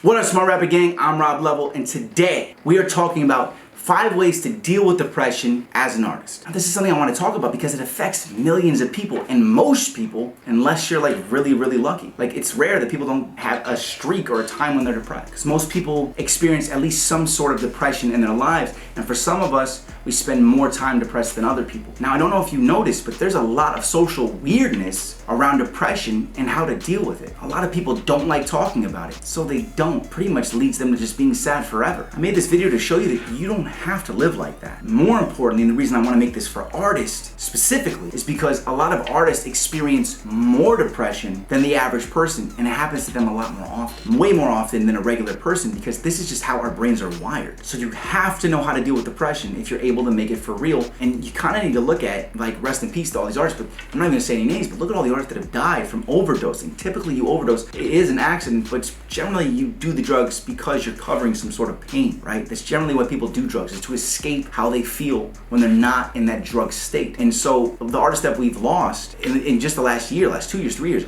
What up, Smart Rapper Gang? I'm Rob Level, and today we are talking about 5 ways to deal with depression as an artist. Now, this is something I want to talk about because it affects millions of people, and most people, unless you're like really lucky. Like, it's rare that people don't have a streak or a time when they're depressed. Because most people experience at least some sort of depression in their lives, and for some of us, we spend more time depressed than other people. Now, I don't know if you noticed, but there's a lot of social weirdness around depression and how to deal with it. A lot of people don't like talking about it, so they don't. Pretty much leads them to just being sad forever. I made this video to show you that you don't have to live like that. More importantly, and the reason I want to make this for artists specifically, is because a lot of artists experience more depression than the average person, and it happens to them a lot more often. Way more often than a regular person, because this is just how our brains are wired. So you have to know how to deal with depression if you're able to make it for real. And you kind of need to look at, like, rest in peace to all these artists, but I'm not even gonna say any names, but look at all the artists that have died from overdosing. Typically you overdose, it is an accident, but generally you do the drugs because you're covering some sort of pain, right? That's generally why people do drugs, is to escape how they feel when they're not in that drug state. And so the artists that we've lost in just the last year, last 2 years, 3 years,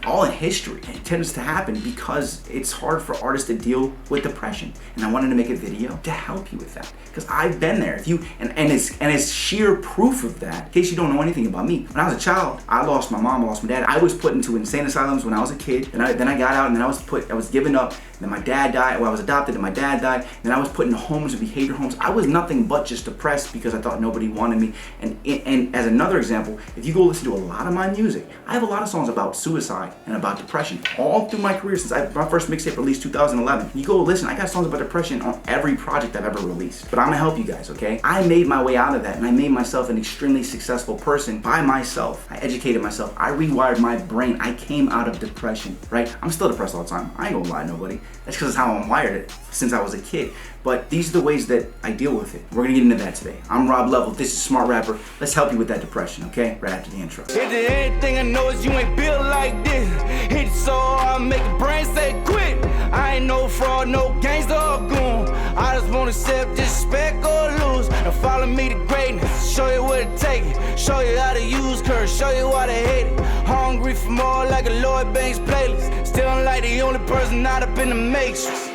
all in history, it tends to happen because it's hard for artists to deal with depression. And I wanted to make a video to help you with that, because I've been there. If you and it's sheer proof of that. In case you don't know anything about me, when I was a child, I lost my mom, I lost my dad. I was put into insane asylums when I was a kid. Then I got out, and then I was given up. Then my dad died. Well, I was adopted, and my dad died. Then I was put in homes and behavior homes. I was nothing but just depressed because I thought nobody wanted me. And as another example, if you go listen to a lot of my music, I have a lot of songs about suicide and about depression all through my career since my first mixtape released 2011. You go listen, I got songs about depression on every project I've ever released. But I'm gonna help you guys, okay? I made my way out of that, and I made myself an extremely successful person by myself. I educated myself. I rewired my brain. I came out of depression, right? I'm still depressed all the time. I ain't gonna lie to nobody. That's because it's how I'm wired since I was a kid. But these are the ways that I deal with it. We're gonna get into that today. I'm Rob Level, this is Smart Rapper. Let's help you with that depression, okay? Right after the intro. If there's anything I know is you ain't built like this. Hit it so hard, make your brain say quit. I ain't no fraud, no gangster or goon. I just wanna accept disrespect or lose. Now follow me to greatness, show you what it take. Show you how to use curse, show you how to hate it. Hungry for more like a Lloyd Banks playlist. Still like the only person not up in the matrix.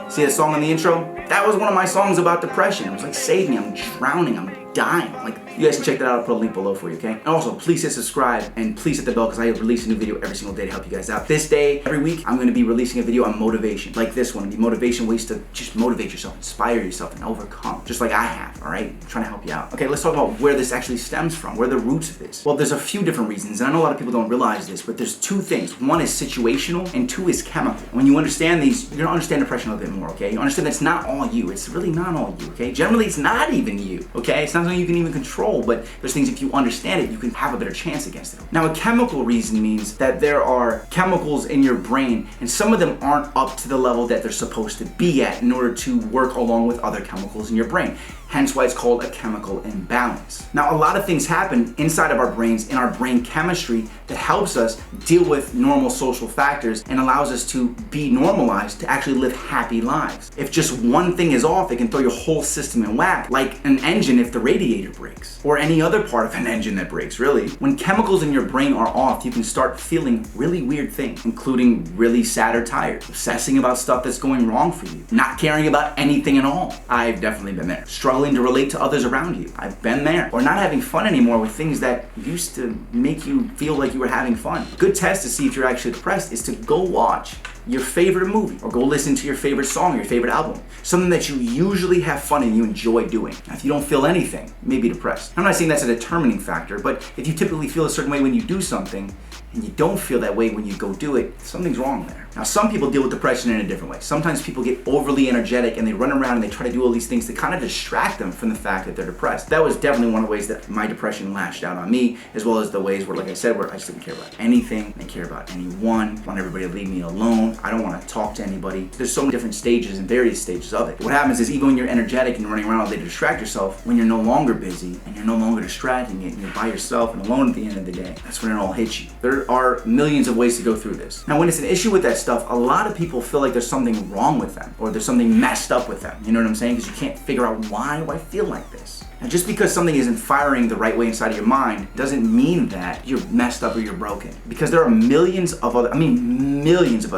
See that song in the intro? That was one of my songs about depression. It was like, save me, I'm drowning, I'm dying. Like, you guys can check that out. I'll put a link below for you, okay? And also, please hit subscribe and please hit the bell, because I release a new video every single day to help you guys out. This day, every week, I'm gonna be releasing a video on motivation, like this one. The motivation ways to just motivate yourself, inspire yourself, and overcome, just like I have, all right? I'm trying to help you out. Okay, let's talk about where this actually stems from, where are the roots of this. Well, there's a few different reasons, and I know a lot of people don't realize this, but there's 2 things. One is situational, and 2 is chemical. When you understand these, you're gonna understand depression a little bit more, okay? You understand that's not all you. It's really not all you, okay? Generally, it's not even you, okay? It's not something you can even control, but there's things, if you understand it, you can have a better chance against it. Now, a chemical reason means that there are chemicals in your brain, and some of them aren't up to the level that they're supposed to be at in order to work along with other chemicals in your brain. Hence why it's called a chemical imbalance. Now, a lot of things happen inside of our brains, in our brain chemistry, that helps us deal with normal social factors and allows us to be normalized, to actually live happy lives. If just one thing is off, it can throw your whole system in whack, like an engine if the radiator breaks, or any other part of an engine that breaks, really. When chemicals in your brain are off, you can start feeling really weird things, including really sad or tired, obsessing about stuff that's going wrong for you, not caring about anything at all. I've definitely been there. Struggling to relate to others around you. I've been there. Or not having fun anymore with things that used to make you feel like you were having fun. A good test to see if you're actually depressed is to go watch your favorite movie, or go listen to your favorite song, or your favorite album. Something that you usually have fun and you enjoy doing. Now, if you don't feel anything, you may be depressed. I'm not saying that's a determining factor, but if you typically feel a certain way when you do something, and you don't feel that way when you go do it, something's wrong there. Now, some people deal with depression in a different way. Sometimes people get overly energetic and they run around and they try to do all these things to kind of distract them from the fact that they're depressed. That was definitely one of the ways that my depression lashed out on me, as well as the ways where, like I said, where I just didn't care about anything, I didn't care about anyone, I want everybody to leave me alone, I don't want to talk to anybody. There's so many different stages and various stages of it. What happens is, even when you're energetic and you're running around all day to distract yourself, when you're no longer busy and you're no longer distracting it and you're by yourself and alone at the end of the day, that's when it all hits you. There are millions of ways to go through this. Now, when it's an issue with that stuff, a lot of people feel like there's something wrong with them, or there's something messed up with them. You know what I'm saying? Because you can't figure out, why do I feel like this? Now, just because something isn't firing the right way inside of your mind doesn't mean that you're messed up or you're broken. Because there are millions of other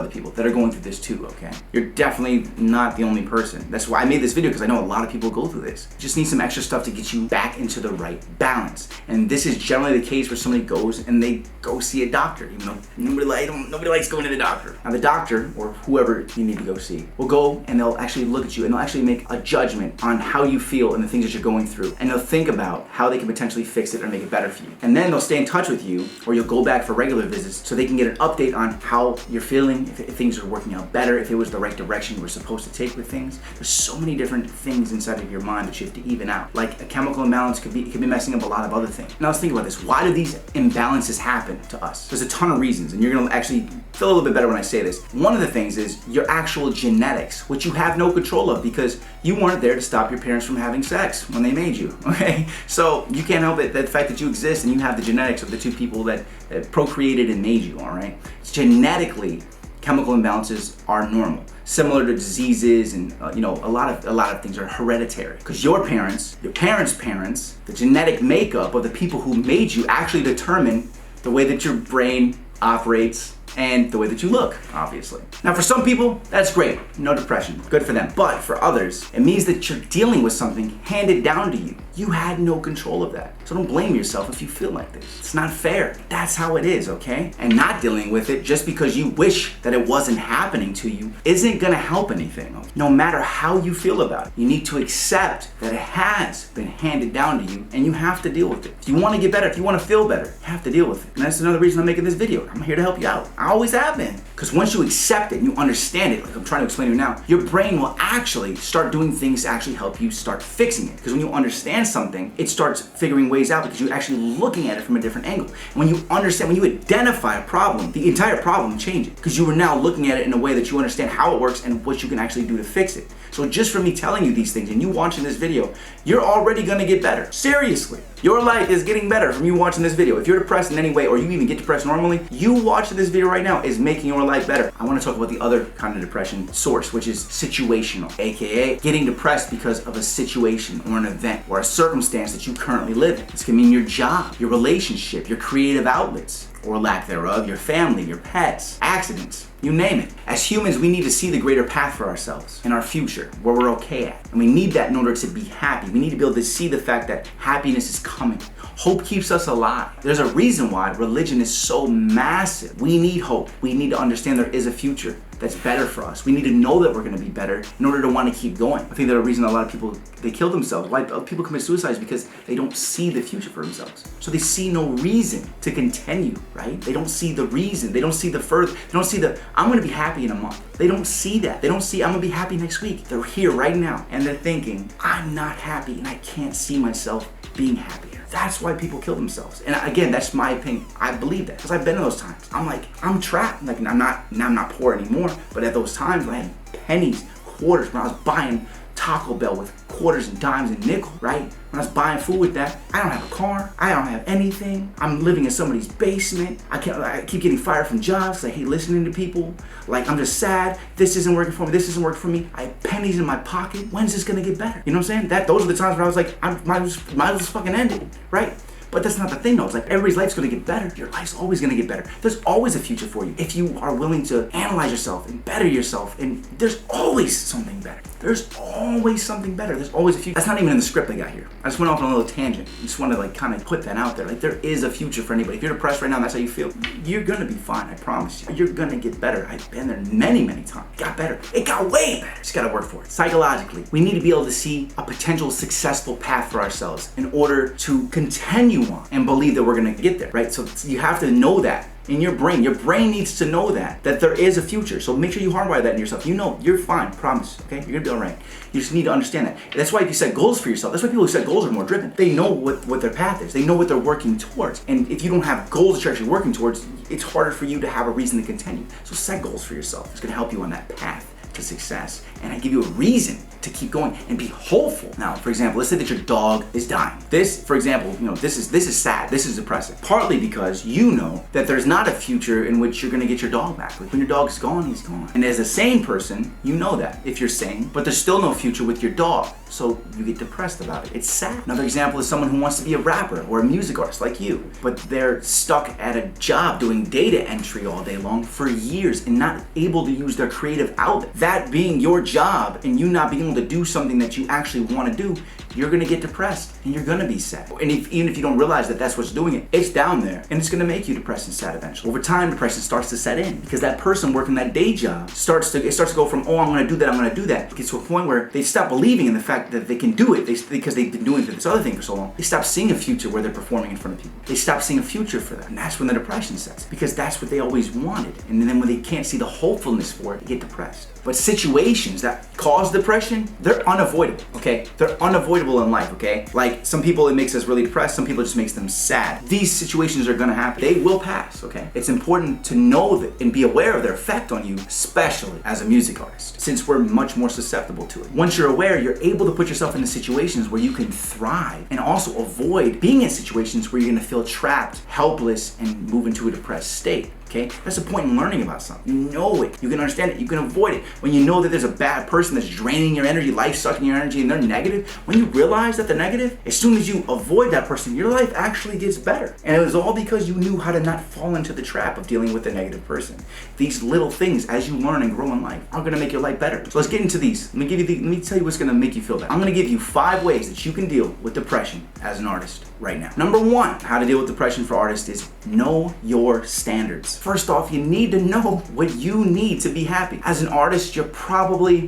people that are going through this too, okay? You're definitely not the only person. That's why I made this video, because I know a lot of people go through this. You just need some extra stuff to get you back into the right balance. And this is generally the case where somebody goes and they go see a doctor, even though nobody likes going to the doctor. Now the doctor, or whoever you need to go see, will go and they'll actually look at you and they'll actually make a judgment on how you feel and the things that you're going through. And they'll think about how they can potentially fix it or make it better for you. And then they'll stay in touch with you, or you'll go back for regular visits so they can get an update on how you're feeling, if things are working out better, if it was the right direction you were supposed to take with things. There's so many different things inside of your mind that you have to even out. Like a chemical imbalance could be messing up a lot of other things. Now let's think about this. Why do these imbalances happen to us? There's a ton of reasons, and you're gonna actually feel a little bit better when I say this. One of the things is your actual genetics, which you have no control of because you weren't there to stop your parents from having sex when they made you, okay? So you can't help it, the fact that you exist and you have the genetics of the two people that procreated and made you, all right? Genetically, chemical imbalances are normal. Similar to diseases and a lot of things are hereditary. Because your parents, your parents' parents, the genetic makeup of the people who made you actually determine the way that your brain operates and the way that you look, obviously. Now for some people, that's great, no depression, good for them. But for others, it means that you're dealing with something handed down to you. You had no control of that. So don't blame yourself if you feel like this. It's not fair. That's how it is, okay? And not dealing with it just because you wish that it wasn't happening to you isn't gonna help anything. No matter how you feel about it, you need to accept that it has been handed down to you and you have to deal with it. If you wanna get better, if you wanna feel better, you have to deal with it. And that's another reason I'm making this video. I'm here to help you out. I always have been. Because once you accept it and you understand it, like I'm trying to explain to you now, your brain will actually start doing things to actually help you start fixing it. Because when you understand something, it starts figuring ways out because you're actually looking at it from a different angle. And when you understand, when you identify a problem, the entire problem changes because you are now looking at it in a way that you understand how it works and what you can actually do to fix it. So just from me telling you these things and you watching this video, you're already gonna get better. Seriously. Your life is getting better from you watching this video. If you're depressed in any way, or you even get depressed normally, you watching this video right now is making your life better. I wanna talk about the other kind of depression source, which is situational, AKA getting depressed because of a situation or an event or a circumstance that you currently live in. This can mean your job, your relationship, your creative outlets, or lack thereof, your family, your pets, accidents, you name it. As humans, we need to see the greater path for ourselves and our future, where we're okay at. And we need that in order to be happy. We need to be able to see the fact that happiness is coming. Hope keeps us alive. There's a reason why religion is so massive. We need hope. We need to understand there is a future that's better for us. We need to know that we're gonna be better in order to want to keep going. I think that a reason a lot of people, they kill themselves. Why people commit suicide is because they don't see the future for themselves. So they see no reason to continue, right? They don't see the reason. They don't see the further. They don't see the, I'm gonna be happy in a month. They don't see that. They don't see, I'm gonna be happy next week. They're here right now and they're thinking, I'm not happy and I can't see myself being happier. That's why people kill themselves. And again, that's my opinion. I believe that because I've been in those times. I'm like, I'm trapped. Like, I'm not poor anymore. But at those times, I had pennies, quarters when I was buying Taco Bell with quarters and dimes and nickel, right? When I was buying food with that, I don't have a car. I don't have anything. I'm living in somebody's basement. I keep getting fired from jobs because I hate listening to people. Like, I'm just sad. This isn't working for me. This isn't working for me. I have pennies in my pocket. When's this gonna get better? You know what I'm saying? Those are the times where I was like, I might as well fucking end it, right? But that's not the thing though. It's like everybody's life's gonna get better. Your life's always gonna get better. There's always a future for you if you are willing to analyze yourself and better yourself. And there's always something better. There's always something better. There's always a future. That's not even in the script I got here. I just went off on a little tangent. I just want to like kind of put that out there. Like there is a future for anybody. If you're depressed right now and that's how you feel, you're gonna be fine. I promise you. You're gonna get better. I've been there many, many times. It got better. It got way better. Just gotta work for it. Psychologically, we need to be able to see a potential successful path for ourselves in order to continue on and believe that we're gonna get there, right? So you have to know that in your brain. Your brain needs to know that there is a future. So make sure you hardwire that in yourself. You know, you're fine, promise, okay? You're gonna be all right. You just need to understand that. That's why if you set goals for yourself, that's why people who set goals are more driven. They know what their path is. They know what they're working towards. And if you don't have goals that you're actually working towards, it's harder for you to have a reason to continue. So set goals for yourself. It's gonna help you on that path to success. And I give you a reason to keep going and be hopeful. Now, for example, let's say that your dog is dying. This, for example, this is sad. This is depressing. Partly because you know that there's not a future in which you're gonna get your dog back. Like when your dog's gone, he's gone. And as a sane person, you know that if you're sane, but there's still no future with your dog. So you get depressed about it. It's sad. Another example is someone who wants to be a rapper or a music artist like you, but they're stuck at a job doing data entry all day long for years and not able to use their creative outlet. That being your job and you not being able to do something that you actually want to do, you're gonna get depressed and you're gonna be sad. And even if you don't realize that that's what's doing it, it's down there and it's gonna make you depressed and sad eventually. Over time, depression starts to set in because that person working that day job starts to go from, oh, I'm gonna do that, I'm gonna do that. It gets to a point where they stop believing in the fact that they can do it because they've been doing this other thing for so long. They stop seeing a future where they're performing in front of people. They stop seeing a future for that. And that's when the depression sets, because that's what they always wanted. And then when they can't see the hopefulness for it, they get depressed. But situations that cause depression, they're unavoidable, okay? They're unavoidable in life, okay? Like some people, it makes us really depressed. Some people, it just makes them sad. These situations are gonna happen. They will pass, okay? It's important to know that and be aware of their effect on you, especially as a music artist, since we're much more susceptible to it. Once you're aware, you're able to put yourself into situations where you can thrive and also avoid being in situations where you're gonna feel trapped, helpless, and move into a depressed state. Okay? That's the point in learning about something. You know it. You can understand it. You can avoid it. When you know that there's a bad person that's draining your energy, life sucking your energy, and they're negative, when you realize that they're negative, as soon as you avoid that person, your life actually gets better. And it was all because you knew how to not fall into the trap of dealing with a negative person. These little things, as you learn and grow in life, are gonna make your life better. So let's get into these. Let me tell you what's gonna make you feel better. I'm gonna give you 5 ways that you can deal with depression as an artist right now. Number 1, how to deal with depression for artists is know your standards. First off, you need to know what you need to be happy. As an artist, you're going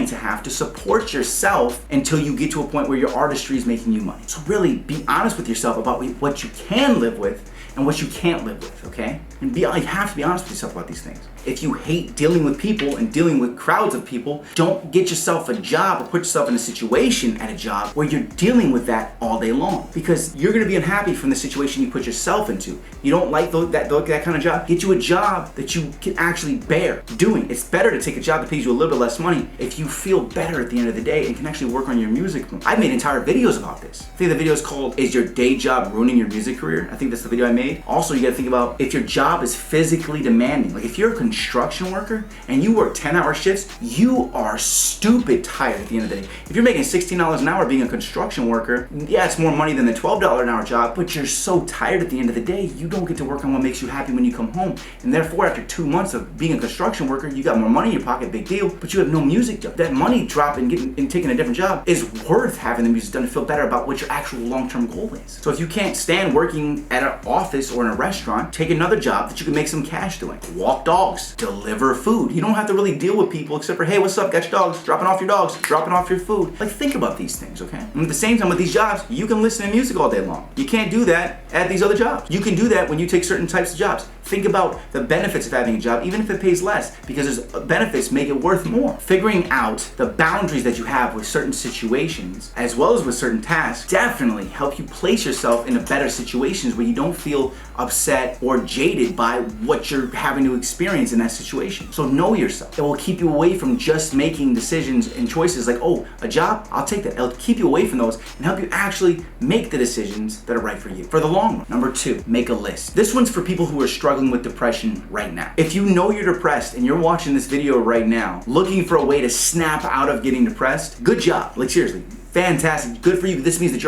to have to support yourself until you get to a point where your artistry is making you money. So really be honest with yourself about what you can live with and what you can't live with, okay? And you have to be honest with yourself about these things. If you hate dealing with people and dealing with crowds of people, don't get yourself a job or put yourself in a situation at a job where you're dealing with that all day long, because you're gonna be unhappy from the situation you put yourself into. You don't like that kind of job? Get you a job that you can actually bear doing. It's better to take a job that pays you a little bit less money if you feel better at the end of the day and can actually work on your music more. I've made entire videos about this. I think the video is called, Is Your Day Job Ruining Your Music Career? I think that's the video I made. Also, you gotta think about if your job is physically demanding. Like if you're a construction worker and you work 10-hour shifts, you are stupid tired at the end of the day. If you're making $16 an hour being a construction worker, yeah, it's more money than the $12 an hour job, but you're so tired at the end of the day, you don't get to work on what makes you happy when you come home. And therefore, after 2 months of being a construction worker, you got more money in your pocket, big deal, but you have no music done. That money drop and taking a different job is worth having the music done to feel better about what your actual long-term goal is. So if you can't stand working at an office or in a restaurant, take another job that you can make some cash doing. Walk dogs, deliver food. You don't have to really deal with people except for, hey, what's up, got your dogs, dropping off your dogs, dropping off your food. Like, think about these things, okay? And at the same time with these jobs, you can listen to music all day long. You can't do that at these other jobs. You can do that when you take certain types of jobs. Think about the benefits of having a job, even if it pays less, because there's benefits make it worth more. Figuring out the boundaries that you have with certain situations, as well as with certain tasks, definitely help you place yourself in better situations where you don't feel upset or jaded by what you're having to experience in that situation. So know yourself. It will keep you away from just making decisions and choices like, oh, a job, I'll take that. It'll keep you away from those and help you actually make the decisions that are right for you for the long run. Number 2, make a list. This one's for people who are struggling with depression right now. If you know you're depressed and you're watching this video right now, looking for a way to snap out of getting depressed, good job. Like seriously, fantastic, good for you. This means that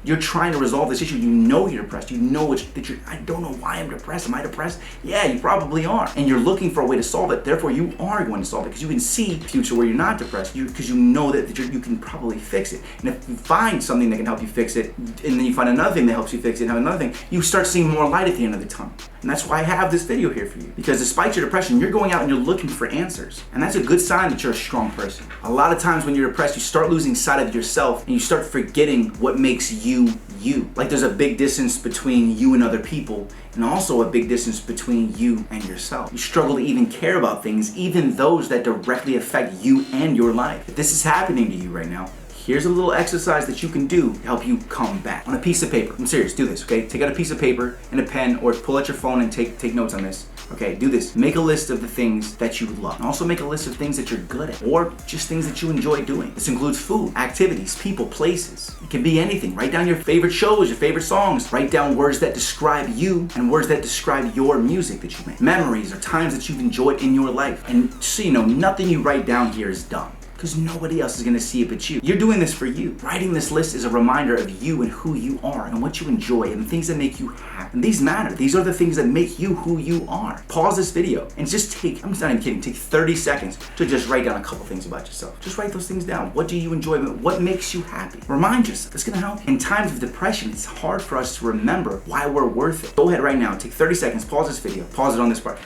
you're trying to resolve this issue. You know you're depressed. You know I don't know why I'm depressed. Am I depressed? Yeah, you probably are. And you're looking for a way to solve it. Therefore, you are going to solve it because you can see the future where you're not depressed because you know that you can probably fix it. And if you find something that can help you fix it, and then you find another thing that helps you fix it, and another thing, you start seeing more light at the end of the tunnel. And that's why I have this video here for you. Because despite your depression, you're going out and you're looking for answers. And that's a good sign that you're a strong person. A lot of times when you're depressed, you start losing sight of yourself and you start forgetting what makes you you. Like there's a big distance between you and other people, and also a big distance between you and yourself. You struggle to even care about things, even those that directly affect you and your life. If this is happening to you right now, here's a little exercise that you can do to help you come back. On a piece of paper, I'm serious, do this, okay? Take out a piece of paper and a pen, or pull out your phone and take notes on this. Okay, do this. Make a list of the things that you love. And also make a list of things that you're good at, or just things that you enjoy doing. This includes food, activities, people, places. It can be anything. Write down your favorite shows, your favorite songs. Write down words that describe you and words that describe your music that you make. Memories or times that you've enjoyed in your life. And so you know, nothing you write down here is dumb. because nobody else is gonna see it but you. You're doing this for you. Writing this list is a reminder of you and who you are and what you enjoy and the things that make you happy. And these matter. These are the things that make you who you are. Pause this video and just take, I'm not even kidding, take 30 seconds to just write down a couple things about yourself. Just write those things down. What do you enjoy? What makes you happy? Remind yourself. It's gonna help you. In times of depression, it's hard for us to remember why we're worth it. Go ahead right now, take 30 seconds, pause this video, pause it on this part.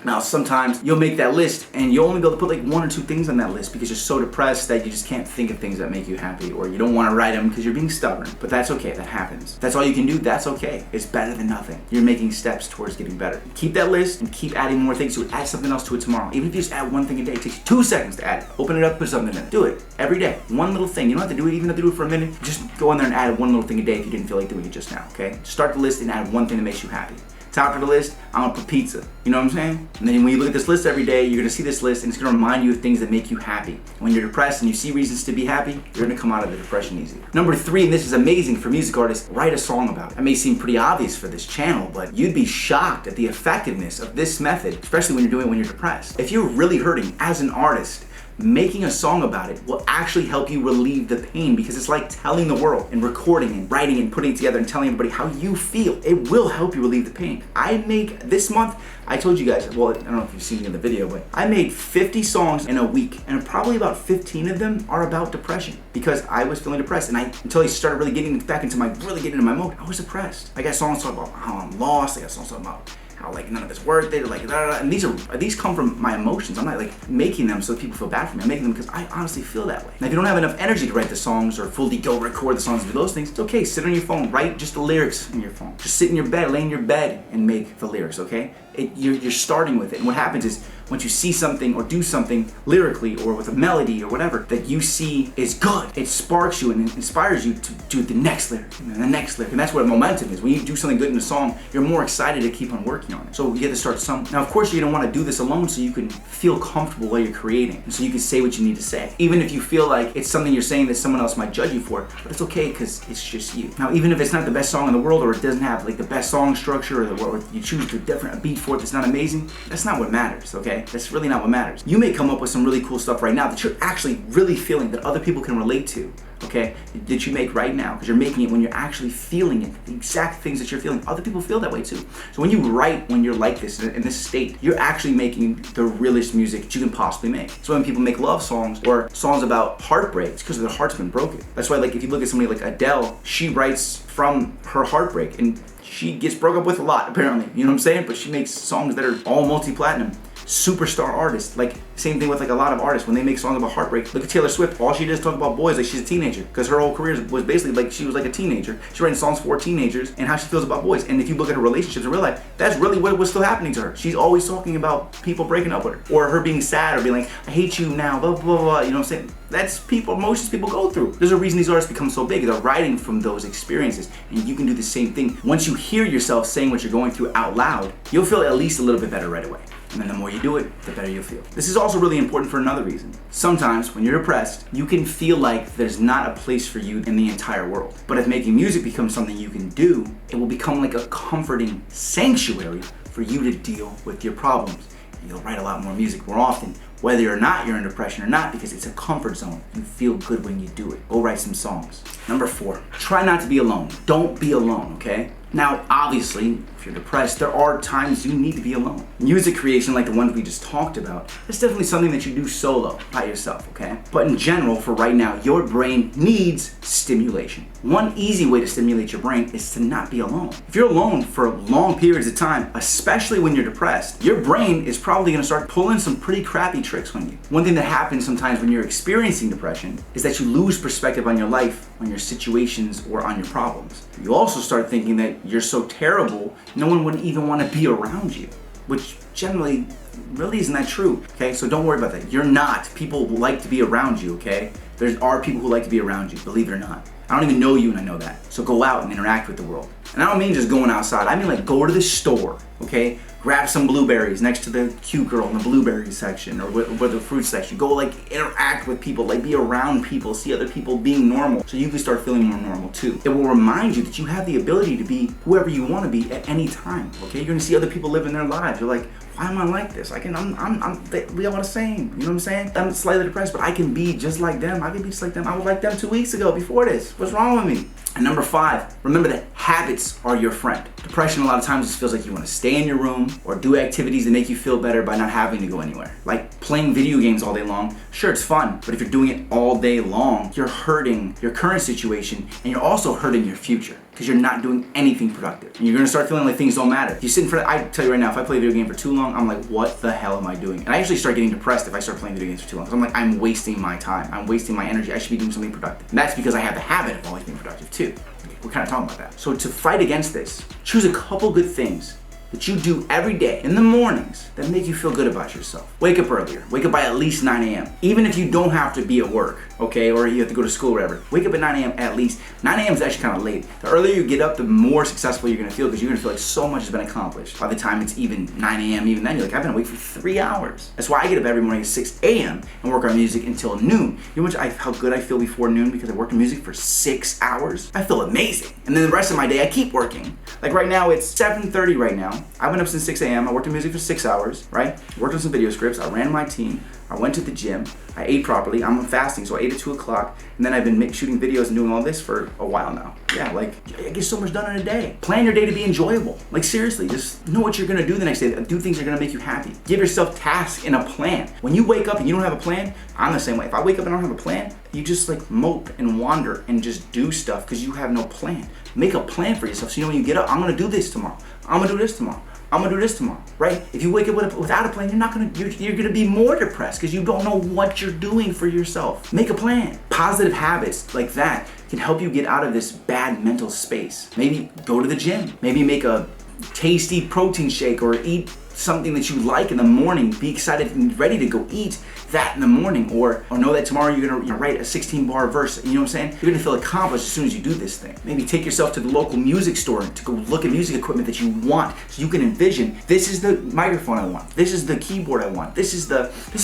Now, sometimes you'll make that list and you'll only be able to put like 1 or 2 things on that list because you're so depressed that you just can't think of things that make you happy, or you don't want to write them because you're being stubborn. But that's okay, that happens. If that's all you can do, that's okay. It's better than nothing. You're making steps towards getting better. Keep that list and keep adding more things to it. Add something else to it tomorrow. Even if you just add 1 thing a day, it takes you 2 seconds to add it. Open it up, put something in it. Do it every day. 1 little thing. You don't have to do it, even have to do it for a minute. Just go in there and add 1 little thing a day if you didn't feel like doing it just now, okay? Start the list and add 1 thing that makes you happy. Top of the list, I'm gonna put pizza. You know what I'm saying? And then when you look at this list every day, you're gonna see this list and it's gonna remind you of things that make you happy. When you're depressed and you see reasons to be happy, you're gonna come out of the depression easy. Number 3, and this is amazing for music artists, write a song about it. It may seem pretty obvious for this channel, but you'd be shocked at the effectiveness of this method, especially when you're doing it when you're depressed. If you're really hurting as an artist, making a song about it will actually help you relieve the pain, because it's like telling the world and recording and writing and putting it together and telling everybody how you feel. It will help you relieve the pain. I make, this month, I told you guys, well, I don't know if you've seen me in the video, but I made 50 songs in a week, and probably about 15 of them are about depression, because I was feeling depressed, and until I started really getting back into my mode, I was depressed. I got songs talking about how I'm lost, I got songs talking about how like none of it's worth it, like and these come from my emotions. I'm not like making them so that people feel bad for me. I'm making them because I honestly feel that way. Now, if you don't have enough energy to write the songs or fully go record the songs and do those things, it's okay. Sit on your phone, write just the lyrics in your phone. Just sit in your bed, lay in your bed, and make the lyrics. Okay? You're starting with it, and what happens is once you see something or do something lyrically or with a melody or whatever that you see is good, it sparks you and inspires you to do the next lyric and the next lyric, and that's what momentum is. When you do something good in a song, you're more excited to keep on working on it. So you have to start somewhere. Now, of course, you're gonna want to do this alone so you can feel comfortable while you're creating, and so you can say what you need to say, even if you feel like it's something you're saying that someone else might judge you for. But it's okay because it's just you. Now, even if it's not the best song in the world, or it doesn't have like the best song structure, or you choose a different beat for it that's not amazing, that's not what matters. Okay, that's really not what matters. You may come up with some really cool stuff right now that you're actually really feeling, that other people can relate to, okay, that you make right now, because you're making it when you're actually feeling it, the exact things that you're feeling. Other people feel that way too. So when you write when you're like this, in this state, you're actually making the realest music that you can possibly make. So when people make love songs or songs about heartbreak, it's because their heart's been broken. That's why, like, if you look at somebody like Adele, she writes from her heartbreak, and she gets broke up with a lot, apparently, you know what I'm saying? But she makes songs that are all multi-platinum. Superstar artist. Like, same thing with like a lot of artists when they make songs about heartbreak. Look at Taylor Swift. All she does is talk about boys like she's a teenager, because her whole career was basically like she was like a teenager. She's writing songs for teenagers and how she feels about boys. And if you look at her relationships in real life, that's really what was still happening to her. She's always talking about people breaking up with her, or her being sad, or being like, I hate you now, blah, blah, blah. You know what I'm saying? That's emotions people go through. There's a reason these artists become so big. They're writing from those experiences, and you can do the same thing. Once you hear yourself saying what you're going through out loud, you'll feel at least a little bit better right away. And then the more you do it, the better you'll feel. This is also really important for another reason. Sometimes when you're depressed, you can feel like there's not a place for you in the entire world. But if making music becomes something you can do, it will become like a comforting sanctuary for you to deal with your problems. And you'll write a lot more music more often, whether or not you're in depression or not, because it's a comfort zone. You feel good when you do it. Go write some songs. Number 4, try not to be alone. Don't be alone, okay? Now, obviously, if you're depressed, there are times you need to be alone. Music creation, like the ones we just talked about, is definitely something that you do solo, by yourself, okay? But in general, for right now, your brain needs stimulation. One easy way to stimulate your brain is to not be alone. If you're alone for long periods of time, especially when you're depressed, your brain is probably gonna start pulling some pretty crappy tricks on you. One thing that happens sometimes when you're experiencing depression is that you lose perspective on your life, on your situations, or on your problems. You also start thinking that you're so terrible, no one would even want to be around you, which generally really isn't that true, okay? So don't worry about that. You're not. People like to be around you, okay? There are people who like to be around you, believe it or not. I don't even know you, and I know that. So go out and interact with the world. And I don't mean just going outside. I mean like go to the store, okay? grab some blueberries next to the cute girl in the blueberry section or the fruit section. Go like interact with people, like be around people, see other people being normal so you can start feeling more normal too. It will remind you that you have the ability to be whoever you want to be at any time, okay? You're gonna see other people living their lives. You're like, why am I like this? We all the same, you know what I'm saying? I'm slightly depressed, but I can be just like them. I can be just like them. I was like them 2 weeks ago before this. What's wrong with me? And number 5, remember that habits are your friend. Depression a lot of times just feels like you want to stay in your room or do activities that make you feel better by not having to go anywhere. Like playing video games all day long. Sure, it's fun, but if you're doing it all day long, you're hurting your current situation and you're also hurting your future because you're not doing anything productive. And you're gonna start feeling like things don't matter. If you sit in front of, I tell you right now, if I play a video game for too long, I'm like, what the hell am I doing? And I actually start getting depressed if I start playing video games for too long. Because I'm like, I'm wasting my time. I'm wasting my energy. I should be doing something productive. And that's because I have the habit of always being productive too. We're kind of talking about that. So to fight against this, choose a couple good things that you do every day in the mornings that make you feel good about yourself. Wake up earlier. Wake up by at least 9 a.m. Even if you don't have to be at work, okay, or you have to go to school or whatever. Wake up at 9 a.m. at least. 9 a.m. is actually kind of late. The earlier you get up, the more successful you're gonna feel because you're gonna feel like so much has been accomplished. By the time it's even 9 a.m., even then, you're like, I've been awake for 3 hours. That's why I get up every morning at 6 a.m. and work on music until noon. You know how good I feel before noon because I worked on music for 6 hours? I feel amazing. And then the rest of my day, I keep working. Like right now, it's 7:30 right now. I've been up since 6 a.m. I worked on music for 6 hours, right? Worked on some video scripts. I ran my team. I went to the gym. I ate properly. I'm fasting, so I ate at 2 o'clock. And then I've been shooting videos and doing all this for a while now. Yeah, like, I get so much done in a day. Plan your day to be enjoyable. Like, seriously, just know what you're gonna do the next day. Do things that are gonna make you happy. Give yourself tasks and a plan. When you wake up and you don't have a plan, I'm the same way. If I wake up and I don't have a plan, you just like mope and wander and just do stuff because you have no plan. Make a plan for yourself so you know when you get up, I'm gonna do this tomorrow. I'm gonna do this tomorrow. I'm gonna do this tomorrow, right? If you wake up without a plan, you're gonna be more depressed because you don't know what you're doing for yourself. Make a plan. Positive habits like that can help you get out of this bad mental space. Maybe go to the gym. Maybe make a tasty protein shake or eat something that you like in the morning. Be excited and ready to go eat that in the morning, or know that tomorrow you're gonna write a 16-bar verse. You know what I'm saying? You're gonna feel accomplished as soon as you do this thing. Maybe take yourself to the local music store to go look at music equipment that you want, so you can envision, this is the microphone I want, this is the keyboard I want, this is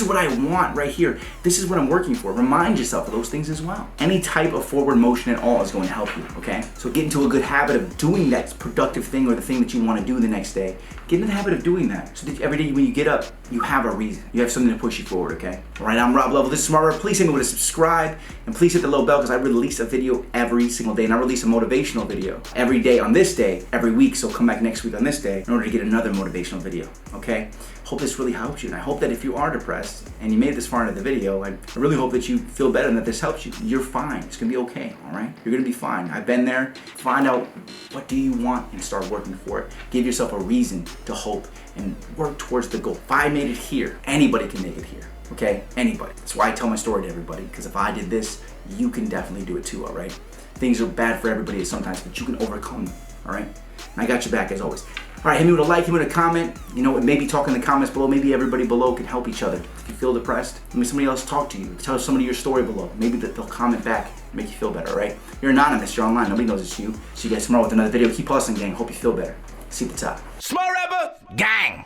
what I want right here, this is what I'm working for. Remind yourself of those things as well. Any type of forward motion at all is going to help you, okay? So get into a good habit of doing that productive thing or the thing that you want to do the next day. Get in the habit of doing that so that every day when you get up, you have a reason. You have something to push you forward, okay? All right, I'm Rob Lovell. This is Smarter. Please hit me with a subscribe and please hit the little bell because I release a video every single day and I release a motivational video every day on this day, every week. So come back next week on this day in order to get another motivational video, okay? Hope this really helps you, and I hope that if you are depressed and you made it this far into the video, I really hope that you feel better and that this helps you. You're fine. It's gonna be okay, all right? You're gonna be fine. I've been there. Find out what do you want and start working for it. Give yourself a reason to hope and work towards the goal. If I made it here, anybody can make it here, okay? Anybody. That's why I tell my story to everybody, because if I did this, you can definitely do it too, all right? Things are bad for everybody sometimes, but you can overcome them, all right? And I got your back as always. All right, hit me with a like, hit me with a comment. You know, maybe talk in the comments below. Maybe everybody below can help each other. If you feel depressed, maybe somebody else talk to you. Tell somebody your story below. Maybe they'll comment back and make you feel better, all right? You're anonymous, you're online. Nobody knows it's you. See you guys tomorrow with another video. Keep hustling, gang. Hope you feel better. See you at the top. Smart rapper, gang.